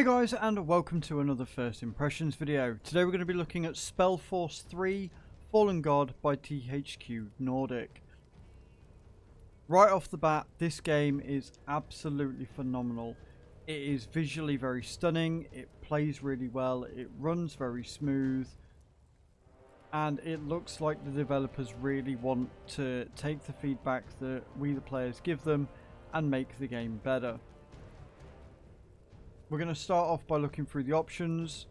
guys, and welcome to another First Impressions video. Today we're going to be looking at SpellForce 3 Fallen God by THQ Nordic. Right off the bat, this game is absolutely phenomenal. It is visually very stunning, it plays really well, it runs very smooth, and it looks like the developers really want to take the feedback that we the players give them and make the game better. We're going to start off by looking through the options,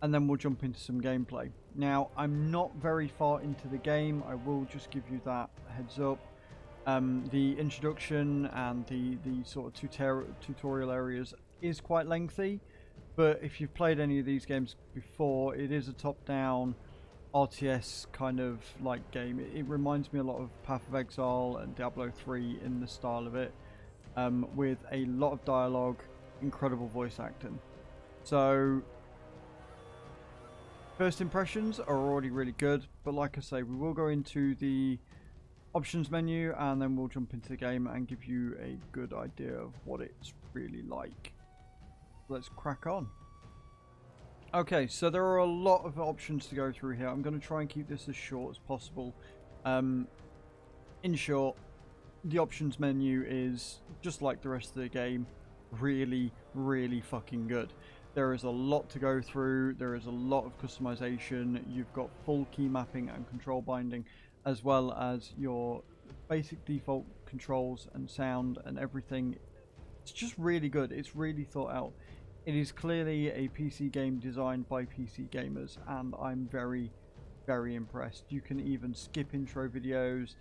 and then we'll jump into some gameplay. Now, I'm not very far into the game, I will just give you that heads up. The introduction and the sort of tutorial areas is quite lengthy, but if you've played any of these games before, it is a top-down RTS kind of like game. It reminds me a lot of Path of Exile and Diablo 3 in the style of it, with a lot of dialogue, incredible voice acting. So first impressions are already really good, but like I say, we will go into the options menu and then we'll jump into the game and give you a good idea of what it's really like. Let's crack on. Okay, so there are a lot of options to go through here. I'm going to try and keep this as short as possible. In short, the options menu is just like the rest of the game, really fucking good. There is a lot to go through, there is a lot of customization. You've got full key mapping and control binding, as well as your basic default controls and sound and everything. It's just really good. It's really thought out. It is clearly a PC game designed by PC gamers, and I'm very impressed. You can even skip intro videos,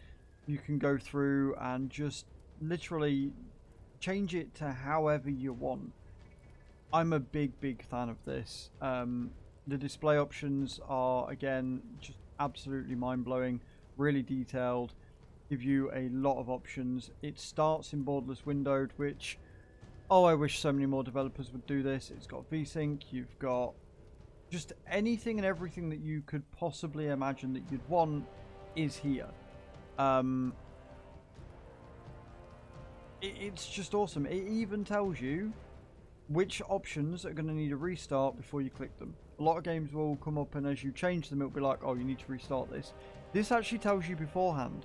you can go through and just literally change it to however you want. I'm a big fan of this. The display options are, again, just absolutely mind-blowing, really detailed, give you a lot of options. It starts in borderless windowed, which, oh, I wish so many more developers would do this. It's got VSync, you've got just anything and everything that you could possibly imagine that you'd want is here. It's just awesome. It even tells you which options are going to need a restart before you click them. A lot of games will come up and as you change them, it'll be like, oh, you need to restart this. This actually tells you beforehand.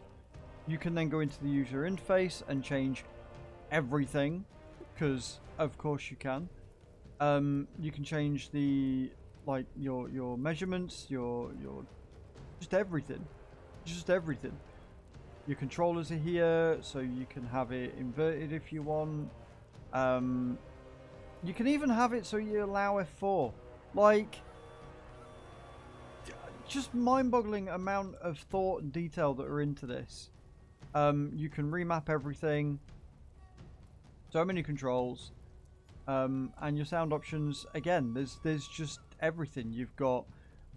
You can then go into the user interface and change everything, because of course you can. You can change the, like, your measurements, your just everything. Your controllers are here, so you can have it inverted if you want. You can even have it so you allow F4. Like, just mind-boggling amount of thought and detail that are into this. You can remap everything. So many controls. And your sound options, again, there's just everything. You've got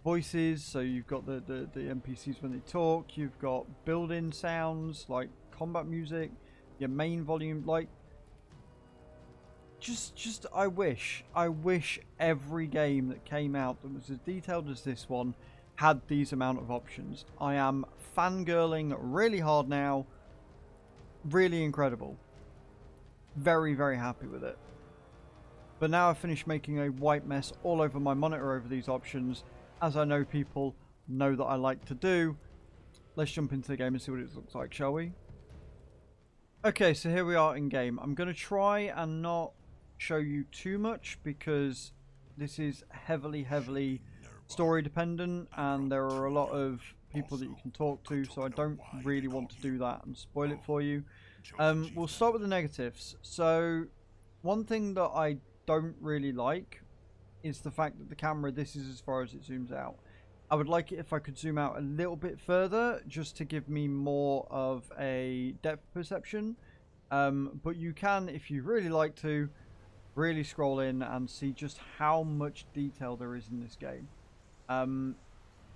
voices, so you've got the NPCs when they talk, you've got built-in sounds like combat music, your main volume, like just I wish every game that came out that was as detailed as this one had these amount of options. I am fangirling really hard now. Really incredible. Very happy with it. But now I've finished making a white mess all over my monitor over these options, as I know people know that I like to do. Let's jump into the game and see what it looks like, shall we? Okay, so here we are in game. I'm going to try and not show you too much because this is heavily story dependent and there are a lot of people that you can talk to, so I don't really want to do that and spoil it for you. We'll start with the negatives. So one thing that I don't really like is the fact that the camera, this is as far as it zooms out. I would like it if I could zoom out a little bit further just to give me more of a depth perception. But you can, if you really like to, really scroll in and see just how much detail there is in this game.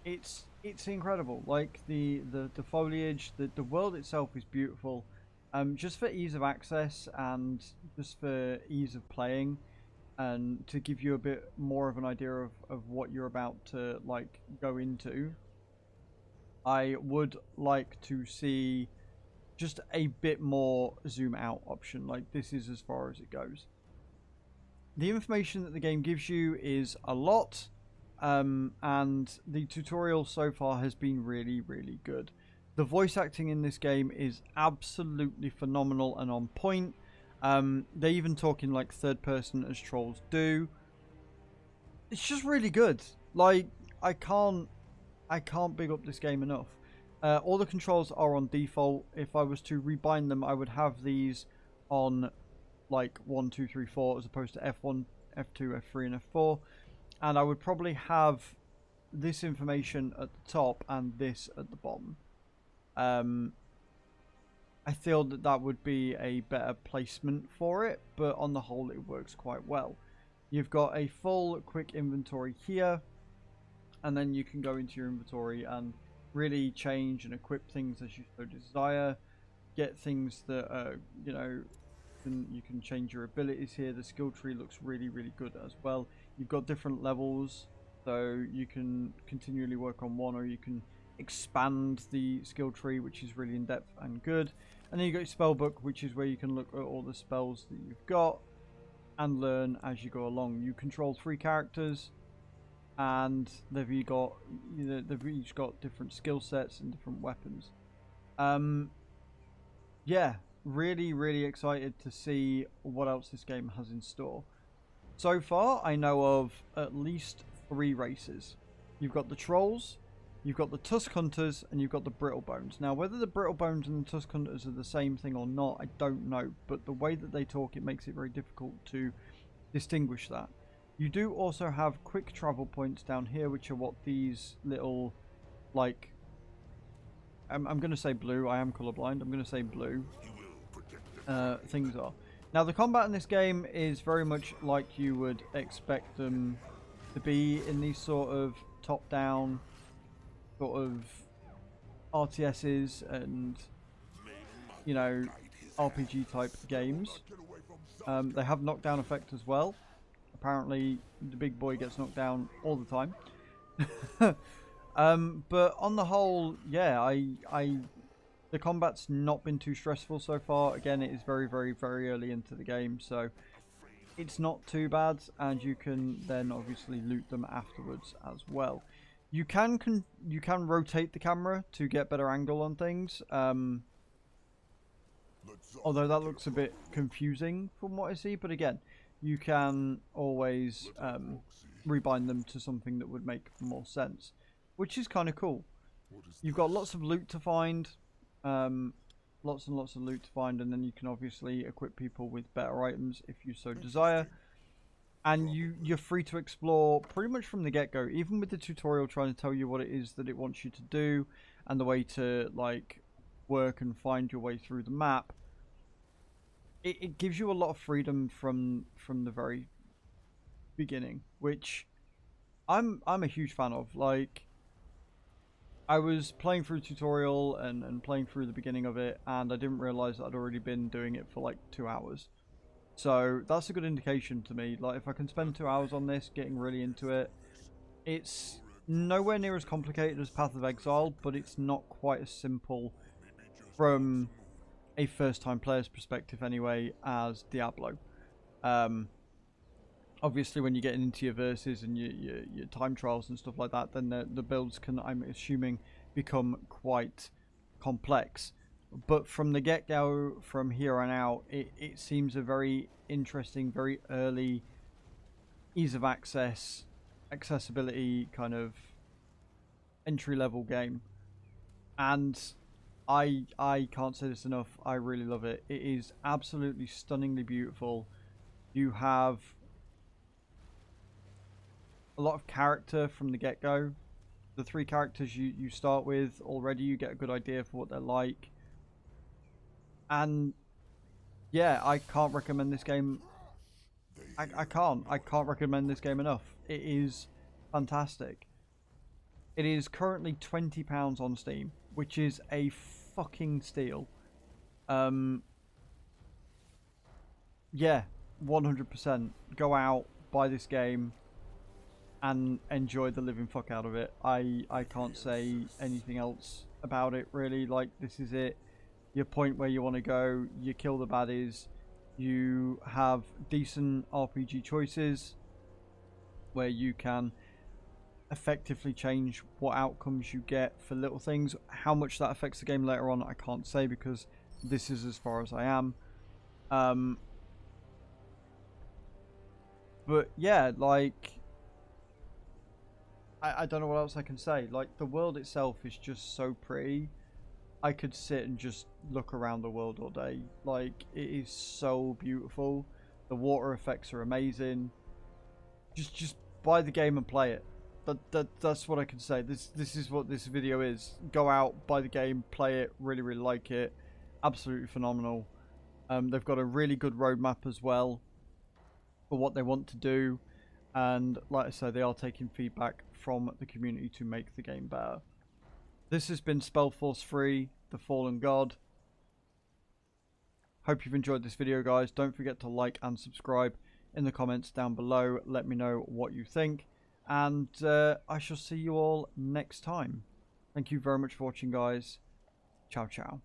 It's incredible. Like the foliage, the world itself is beautiful. Just for ease of access and just for ease of playing, and to give you a bit more of an idea of what you're about to like go into, I would like to see just a bit more zoom out option. Like, this is as far as it goes. the information that the game gives you is a lot, and the tutorial so far has been really, really good. The voice acting in this game is absolutely phenomenal and on point. They even talk in like third person as trolls do. It's just really good. Like, I can't big up this game enough. All the controls are on default. If I was to rebind them, I would have these on like 1, 2, 3, 4 as opposed to F1, F2, F3, and F4. And I would probably have this information at the top and this at the bottom. I feel that that would be a better placement for it, but on the whole it works quite well. You've got a full quick inventory here, and then you can go into your inventory and really change and equip things as you so desire. Get things that are, you know, you can change your abilities here. The skill tree looks really, really good as well. You've got different levels, so you can continually work on one, or you can expand the skill tree, which is really in depth and good. And then you got your spell book, which is where you can look at all the spells that you've got and learn as you go along. You control 3 characters, and they've each got different skill sets and different weapons. Yeah, really, really excited to see what else this game has in store. So far, I know of at least 3 races. You've got the trolls, you've got the tusk hunters, and you've got the brittle bones. Now, whether the brittle bones and the tusk hunters are the same thing or not, I don't know. But the way that they talk, it makes it very difficult to distinguish that. You do also have quick travel points down here, which are what these little, like, I'm going to say blue. I am colorblind. I'm going to say blue things are. Now, the combat in this game is very much like you would expect them to be in these sort of top-down sort of RTSs and, you know, RPG type games. They have knockdown effect as well. Apparently the big boy gets knocked down all the time. But on the whole, yeah, the combat's not been too stressful so far. Again, it is very, very, very early into the game, so it's not too bad, and you can then obviously loot them afterwards as well. You can rotate the camera to get better angle on things, although that looks a bit confusing from what I see. But again, you can always rebind them to something that would make more sense, which is kind of cool. You've got lots of loot to find, lots and lots of loot to find, and then you can obviously equip people with better items if you so desire. And you're free to explore pretty much from the get-go, even with the tutorial trying to tell you what it is that it wants you to do and the way to, like, work and find your way through the map. It gives you a lot of freedom from the very beginning, which I'm a huge fan of. Like, I was playing through tutorial and playing through the beginning of it, and I didn't realize that I'd already been doing it for like 2 hours. So that's a good indication to me. Like, if I can spend 2 hours on this, getting really into it, it's nowhere near as complicated as Path of Exile, but it's not quite as simple from a first-time player's perspective anyway as Diablo. Obviously, when you're getting into your verses and your time trials and stuff like that, then the builds can, I'm assuming, become quite complex. But from the get-go, from here on out, it seems a very interesting, very early, ease of accessibility kind of entry-level game. And I can't say this enough. I really love it. It is absolutely stunningly beautiful. You have a lot of character from the get-go. The 3 characters you start with already, you get a good idea for what they're like. And yeah, I can't recommend this game. I can't recommend this game enough. It is fantastic. It is currently £20 on Steam, which is a fucking steal. Yeah, 100%. Go out, buy this game, and enjoy the living fuck out of it. I can't say anything else about it, really. Like, this is it. Your point where you want to go, you kill the baddies, You have decent RPG choices where you can effectively change what outcomes you get for little things. How much that affects the game later on, I can't say because this is as far as I am. But yeah, like, I don't know what else I can say. Like, the world itself is just so pretty. I could sit and just look around the world all day. Like, it is so beautiful. The water effects are amazing. Just buy the game and play it. That's what I can say. This is what this video is. Go out, buy the game, play it. Really like it. Absolutely phenomenal. They've got a really good roadmap as well for what they want to do, and like I said, they are taking feedback from the community to make the game better. This has been SpellForce 3, The Fallen God. Hope you've enjoyed this video, guys. Don't forget to like and subscribe. In the comments down below, let me know what you think, and I shall see you all next time. Thank you very much for watching, guys. Ciao, ciao.